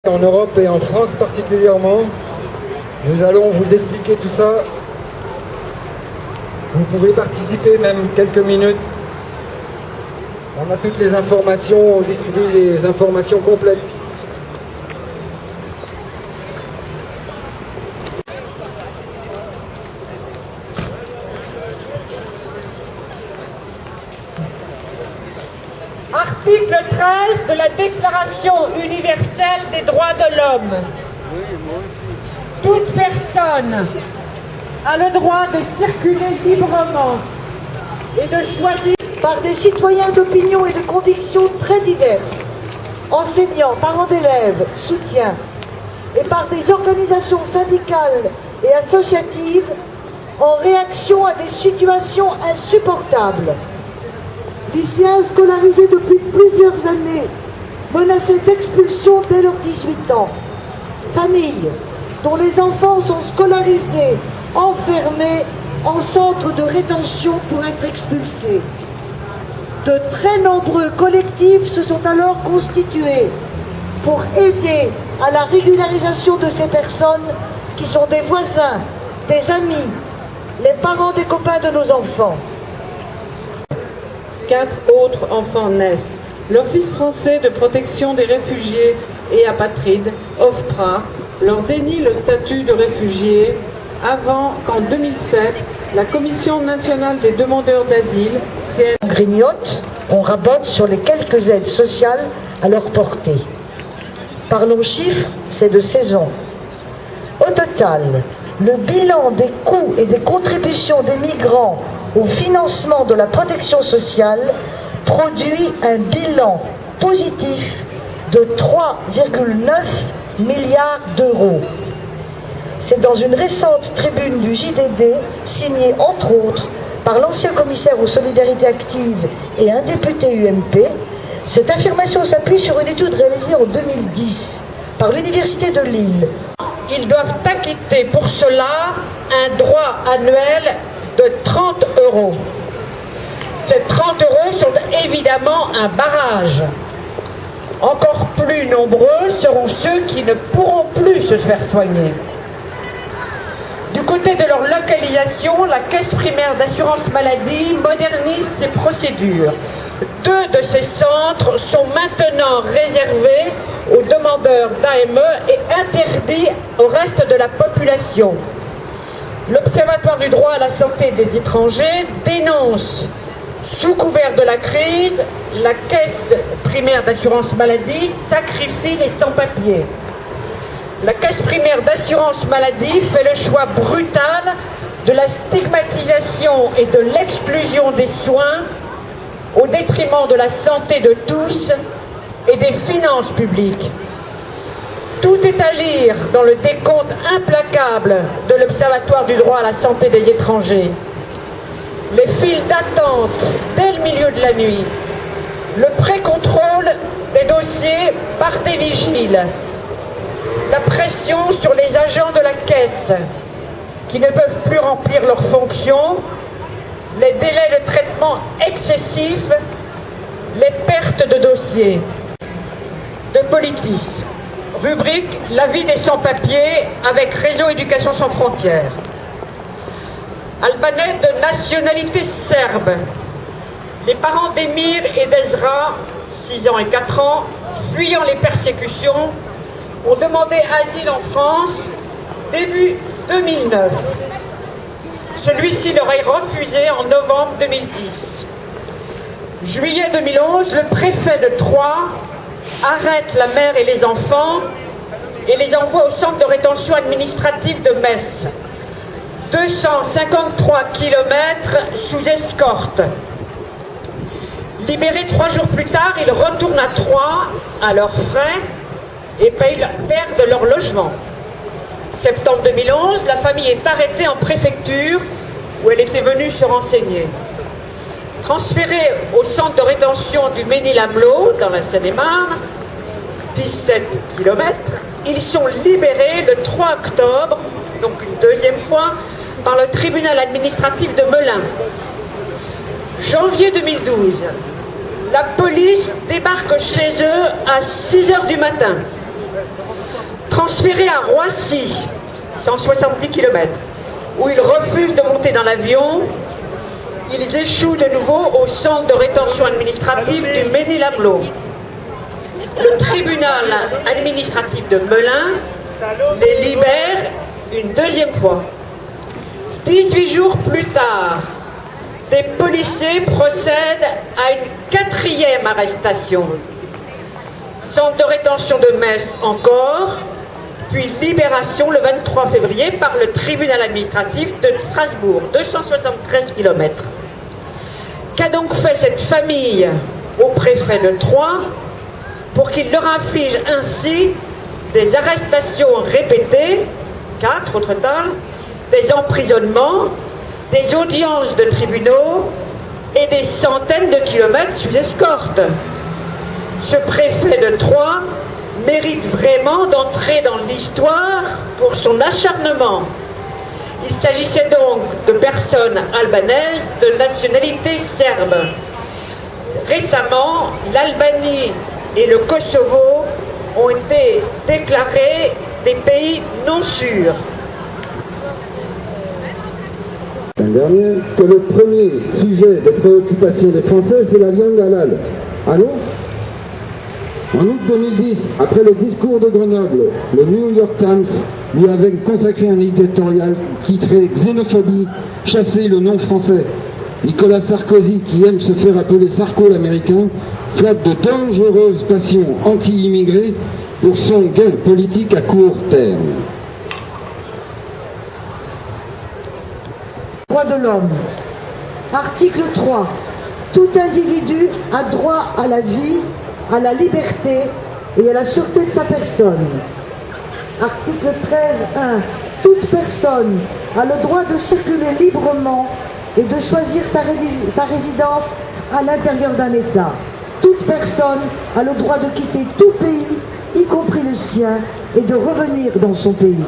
En Europe et en France particulièrement, nous allons vous expliquer tout ça. Vous pouvez participer même quelques minutes. On a toutes les informations, on distribue les informations complètes. Article 13 de la Déclaration universelle des droits de l'homme. Toute personne a le droit de circuler librement et de choisir par des citoyens d'opinion et de convictions très diverses, enseignants, parents d'élèves, soutien, et par des organisations syndicales et associatives en réaction à des situations insupportables. Lycéens scolarisés depuis plusieurs années, menacés d'expulsion dès leurs 18 ans. Familles dont les enfants sont scolarisés, enfermés en centre de rétention pour être expulsés. De très nombreux collectifs se sont alors constitués pour aider à la régularisation de ces personnes qui sont des voisins, des amis, les parents des copains de nos enfants. 4 autres enfants naissent. L'Office français de protection des réfugiés et apatrides, OFPRA, leur dénie le statut de réfugié avant qu'en 2007, la Commission nationale des demandeurs d'asile, CN... On grignote, on rabote sur les quelques aides sociales à leur portée. Parlons chiffres, c'est de saison. Au total, le bilan des coûts et des contributions des migrants au financement de la protection sociale produit un bilan positif de 3,9 milliards d'euros. C'est dans une récente tribune du JDD, signée entre autres par l'ancien commissaire aux solidarités actives et un député UMP. Cette affirmation s'appuie sur une étude réalisée en 2010 par l'Université de Lille. Ils doivent acquitter pour cela un droit annuel de 30 €. Ces 30 € sont évidemment un barrage. Encore plus nombreux seront ceux qui ne pourront plus se faire soigner. Du côté de leur localisation, la Caisse primaire d'assurance maladie modernise ses procédures. 2 de ces centres sont maintenant réservés aux demandeurs d'AME et interdits au reste de la population. L'Observatoire du droit à la santé des étrangers dénonce, sous couvert de la crise, la Caisse primaire d'assurance maladie sacrifie les sans-papiers. La Caisse primaire d'assurance maladie fait le choix brutal de la stigmatisation et de l'exclusion des soins au détriment de la santé de tous et des finances publiques. Tout est à lire dans le décompte implacable de l'Observatoire du droit à la santé des étrangers. Les files d'attente dès le milieu de la nuit, le pré-contrôle des dossiers par des vigiles, la pression sur les agents de la caisse qui ne peuvent plus remplir leurs fonctions, les délais de traitement excessifs, les pertes de dossiers. De Politis, rubrique « La vie des sans-papiers » avec Réseau Éducation sans frontières. Albanais de nationalité serbe. Les parents d'Emir et d'Ezra, 6 ans et 4 ans, fuyant les persécutions, ont demandé asile en France début 2009. Celui-ci leur est refusé en novembre 2010. Juillet 2011, le préfet de Troyes arrête la mère et les enfants et les envoie au centre de rétention administrative de Metz. 253 km sous escorte. Libérés 3 jours plus tard, ils retournent à Troyes à leurs frais et perdent leur logement. Septembre 2011, la famille est arrêtée en préfecture où elle était venue se renseigner. Transférés au centre de rétention du Mesnil-Amelot, dans la Seine-et-Marne, 17 km, ils sont libérés le 3 octobre, donc une deuxième fois, par le tribunal administratif de Melun. Janvier 2012, la police débarque chez eux à 6 h du matin. transférés à Roissy, 170 km, où ils refusent de monter dans l'avion. Ils échouent de nouveau au centre de rétention administrative du Mesnil-Amelot. Le tribunal administratif de Melun les libère une deuxième fois. 18 jours plus tard, des policiers procèdent à une quatrième arrestation. Centre de rétention de Metz encore, puis libération le 23 février par le tribunal administratif de Strasbourg, 273 km. Qu'a donc fait cette famille au préfet de Troyes pour qu'il leur inflige ainsi des arrestations répétées, 4 au total, des emprisonnements, des audiences de tribunaux et des centaines de kilomètres sous escorte? Ce préfet de Troyes mérite vraiment d'entrer dans l'histoire pour son acharnement. Il s'agissait donc de personnes albanaises de nationalité serbe. Récemment, l'Albanie et le Kosovo ont été déclarés des pays non sûrs. L'année dernière, que le premier sujet de préoccupation des Français, c'est la viande halal. Ah non ? En août 2010, après le discours de Grenoble, le New York Times lui avait consacré un éditorial titré « Xénophobie, chasser le nom français ». Nicolas Sarkozy, qui aime se faire appeler Sarko l'américain, flatte de dangereuses passions anti-immigrés pour son gain politique à court terme. Droits de l'homme. Article 3. Tout individu a droit à la vie, à la liberté et à la sûreté de sa personne. Article 13.1. Toute personne a le droit de circuler librement et de choisir sa résidence à l'intérieur d'un État. Toute personne a le droit de quitter tout pays, y compris le sien, et de revenir dans son pays.